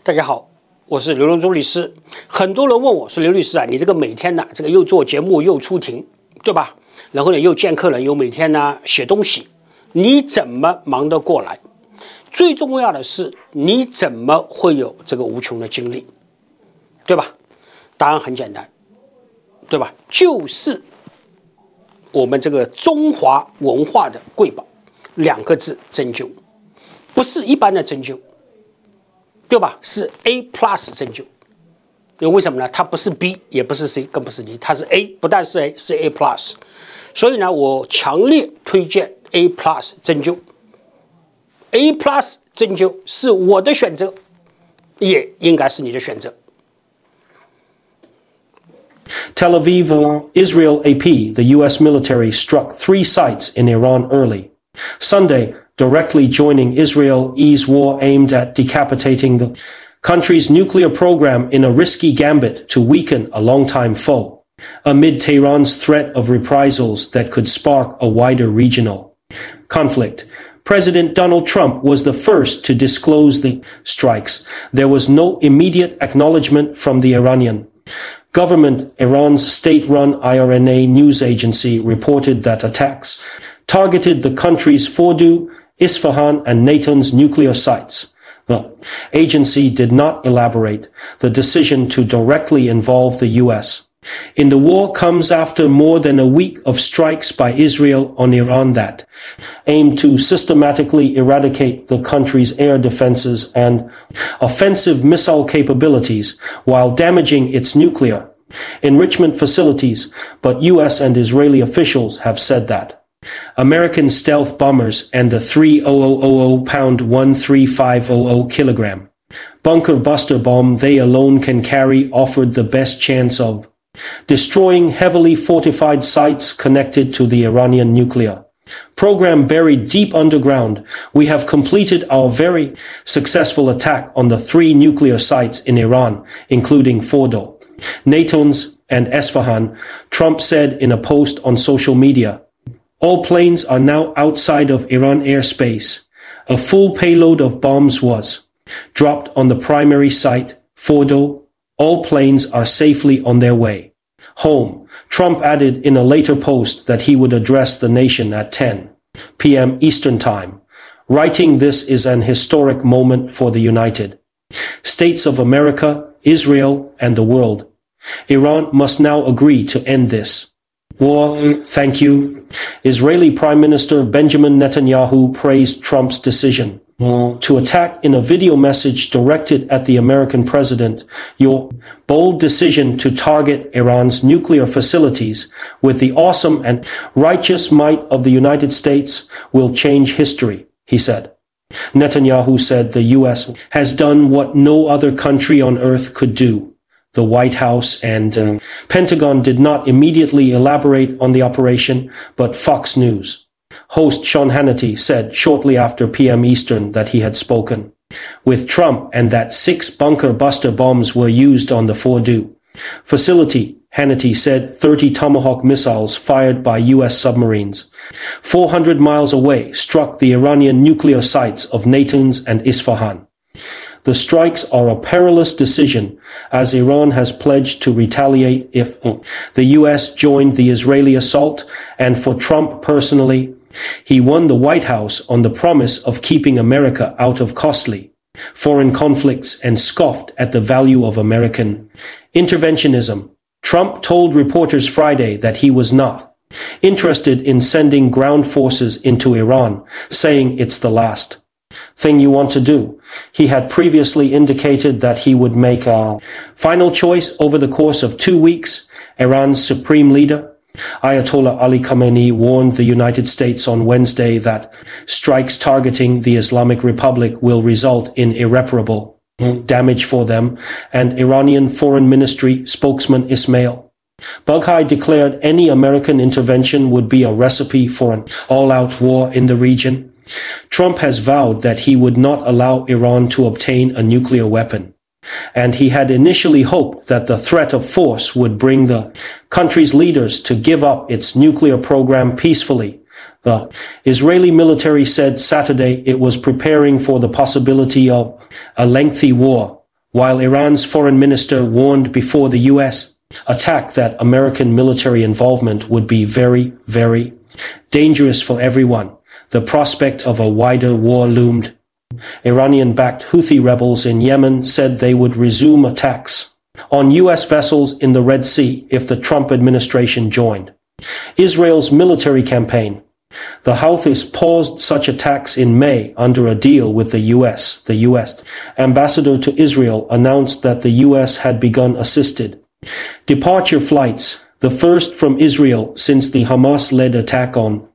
大家好，我是刘荣洲律师。很多人问我说：“刘律师啊，你这个每天呢，这个又做节目又出庭，对吧？然后呢又见客人，又每天呢写东西，你怎么忙得过来？最重要的是，你怎么会有这个无穷的精力，对吧？”答案很简单，对吧？就是我们这个中华文化的瑰宝，2个字：针灸，不是一般的针灸。对吧？是 A+ 针灸，因为为什么呢？它不是 B， 也不是 C， 更不是 D， 它是 A， 不但是 A， 是 A+。所以呢，我强烈推荐 A+ 针灸。A+ 针灸是我的选择，也应该是你的选择。Tel Aviv, Israel AP, the U.S. military struck 3 sites in Iran early. Sunday, directly joining Israel's war aimed at decapitating the country's nuclear program in a risky gambit to weaken a longtime foe, amid Tehran's threat of reprisals that could spark a wider regional conflict. President Donald Trump was the first to disclose the strikes. There was no immediate acknowledgement from the Iranian government. Iran's state-run IRNA news agency reported that attacks targeted the country's Fordow, Isfahan, and Natanz nuclear sites. The agency did not elaborate the decision to directly involve the U.S. in the war comes after more than a week of strikes by Israel on Iran that aim to systematically eradicate the country's air defenses and offensive missile capabilities while damaging its nuclear enrichment facilities, but U.S. and Israeli officials have said that American stealth bombers and the 3,000-pound 13500-kilogram bunker buster bomb they alone can carry offered the best chance of destroying heavily fortified sites connected to the Iranian nuclear program buried deep underground. We have completed our very successful attack on the 3 nuclear sites in Iran, including Fordow, Natanz, and Isfahan, Trump said in a post on social media. All planes are now outside of Iran airspace. A full payload of bombs was dropped on the primary site, Fordow. All planes are safely on their way home. Trump added in a later post that he would address the nation at 10 p.m. Eastern Time, writing, "This is an historic moment for the United States of America, Israel, and the world. Iran must now agree to end this war. Thank you." Israeli Prime Minister Benjamin Netanyahu praised Trump's decision to attack in a video message directed at the American president. "Your bold decision to target Iran's nuclear facilities with the awesome and righteous might of the United States will change history," he said. Netanyahu said the U.S. has done what no other country on earth could do. The White House and Pentagon did not immediately elaborate on the operation, but Fox News host Sean Hannity said shortly after p.m. Eastern that he had spoken with Trump and that 6 bunker buster bombs were used on the Fordow facility. Hannity said 30 Tomahawk missiles fired by U.S. submarines 400 miles away struck the Iranian nuclear sites of Natanz and Isfahan. The strikes are a perilous decision, as Iran has pledged to retaliate if the U.S. joined the Israeli assault, and for Trump personally, he won the White House on the promise of keeping America out of costly foreign conflicts and scoffed at the value of American interventionism. Trump told reporters Friday that he was not interested in sending ground forces into Iran, saying it's the last thing you want to do. He had previously indicated that he would make a final choice over the course of 2 weeks. Iran's supreme leader, Ayatollah Ali Khamenei, warned the United States on Wednesday that strikes targeting the Islamic Republic will result in irreparable damage for them, and Iranian Foreign Ministry spokesman Ismail Baghai declared any American intervention would be a recipe for an all-out war in the region. Trump has vowed that he would not allow Iran to obtain a nuclear weapon, and he had initially hoped that the threat of force would bring the country's leaders to give up its nuclear program peacefully. The Israeli military said Saturday it was preparing for the possibility of a lengthy war while Iran's foreign minister warned before the U.S. attack that American military involvement would be very, very dangerous for everyone. The prospect of a wider war loomed. Iranian-backed Houthi rebels in Yemen said they would resume attacks on U.S. vessels in the Red Sea if the Trump administration joined. Israel's military campaign. The Houthis paused such attacks in May under a deal with the U.S. The U.S. ambassador to Israel announced that the U.S. had begun assisted departure flights, the first from Israel since the Hamas-led attack on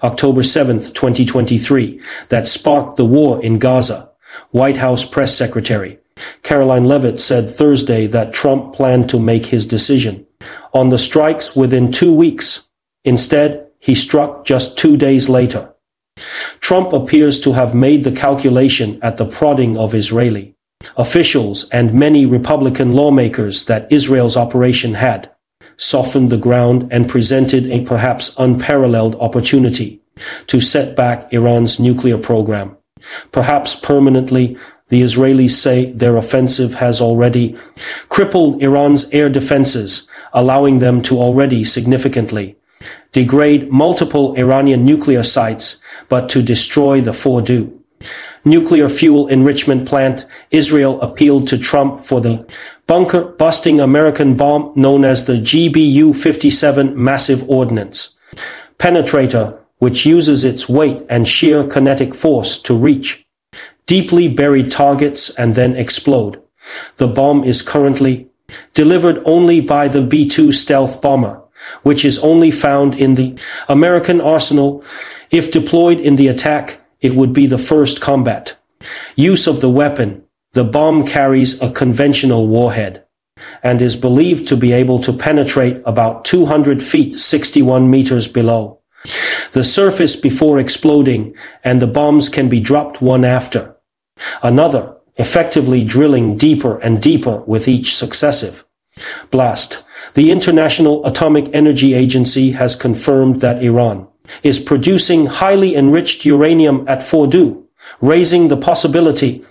October 7, 2023, that sparked the war in Gaza. White House Press Secretary Caroline Leavitt said Thursday that Trump planned to make his decision on the strikes within 2 weeks. Instead, he struck just 2 days later. Trump appears to have made the calculation at the prodding of Israeli officials and many Republican lawmakers that Israel's operation had softened the ground and presented a perhaps unparalleled opportunity to set back Iran's nuclear program. Perhaps permanently, the Israelis say their offensive has already crippled Iran's air defenses, allowing them to already significantly degrade multiple Iranian nuclear sites, but to destroy the Fordow nuclear fuel enrichment plant. Israel appealed to Trump for the bunker-busting American bomb known as the GBU-57 massive ordnance penetrator, which uses its weight and sheer kinetic force to reach deeply buried targets and then explode. The bomb is currently delivered only by the B-2 stealth bomber, which is only found in the American arsenal. If deployed in the attack, it would be the first combat use of the weapon. The bomb carries a conventional warhead and is believed to be able to penetrate about 200 feet 61 meters below the surface before exploding, and the bombs can be dropped one after another, effectively drilling deeper and deeper with each successive blast. The International Atomic Energy Agency has confirmed that Iran is producing highly enriched uranium at Fordow, raising the possibility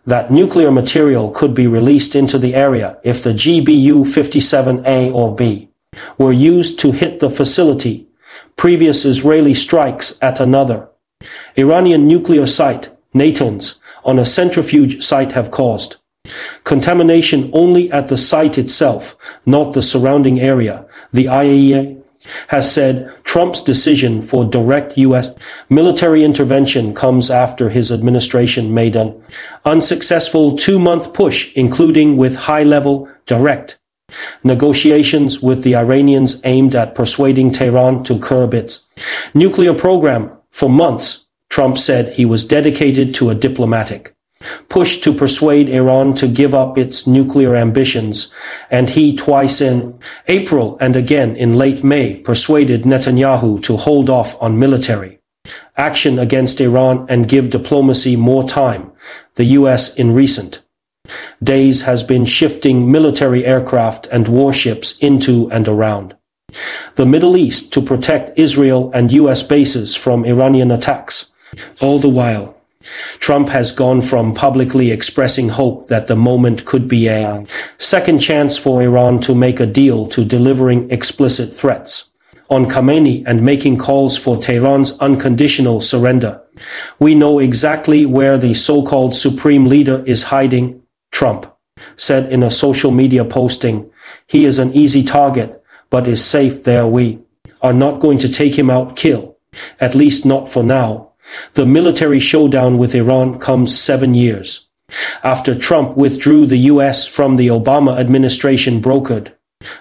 that nuclear material could be released into the area if the GBU-57A or B were used to hit the facility. Previous Israeli strikes at another Iranian nuclear site, Natanz, on a centrifuge site have caused contamination only at the site itself, not the surrounding area. The IAEA has said Trump's decision for direct U.S. military intervention comes after his administration made an unsuccessful 2-month push, including with high-level direct negotiations with the Iranians aimed at persuading Tehran to curb its nuclear program. For months, Trump said he was dedicated to a diplomatic push to persuade Iran to give up its nuclear ambitions, and he twice in April and again in late May persuaded Netanyahu to hold off on military action against Iran and give diplomacy more time. The U.S. in recent days has been shifting military aircraft and warships into and around the Middle East to protect Israel and U.S. bases from Iranian attacks. All the while, Trump has gone from publicly expressing hope that the moment could be a second chance for Iran to make a deal to delivering explicit threats on Khamenei and making calls for Tehran's unconditional surrender. We know exactly where the so-called supreme leader is hiding, Trump said in a social media posting. He is an easy target, but is safe there. We are not going to take him out kill, at least not for now. The military showdown with Iran comes 7 years after Trump withdrew the U.S. from the Obama administration brokered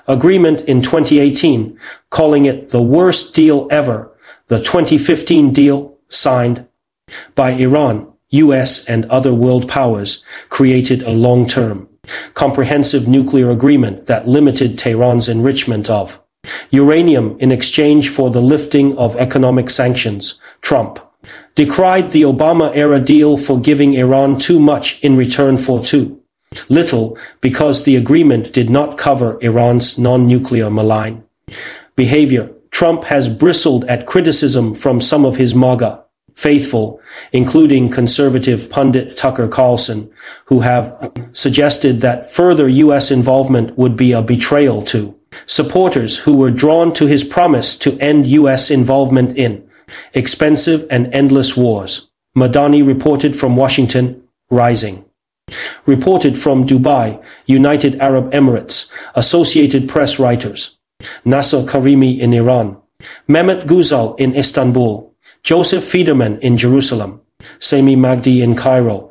agreement in 2018, calling it the worst deal ever. The 2015 deal, signed by Iran, U.S. and other world powers, created a long-term, comprehensive nuclear agreement that limited Tehran's enrichment of uranium in exchange for the lifting of economic sanctions. Trump decried the Obama-era deal for giving Iran too much in return for too little, because the agreement did not cover Iran's non-nuclear malign behavior. Trump has bristled at criticism from some of his MAGA faithful, including conservative pundit Tucker Carlson, who have suggested that further U.S. involvement would be a betrayal to supporters who were drawn to his promise to end U.S. involvement in expensive and endless wars. Madani reported from Washington, Rising. Reported from Dubai, United Arab Emirates, Associated Press writers. Nasser Karimi in Iran. Mehmet Güzel in Istanbul. Joseph Federman in Jerusalem. Sami Magdi in Cairo.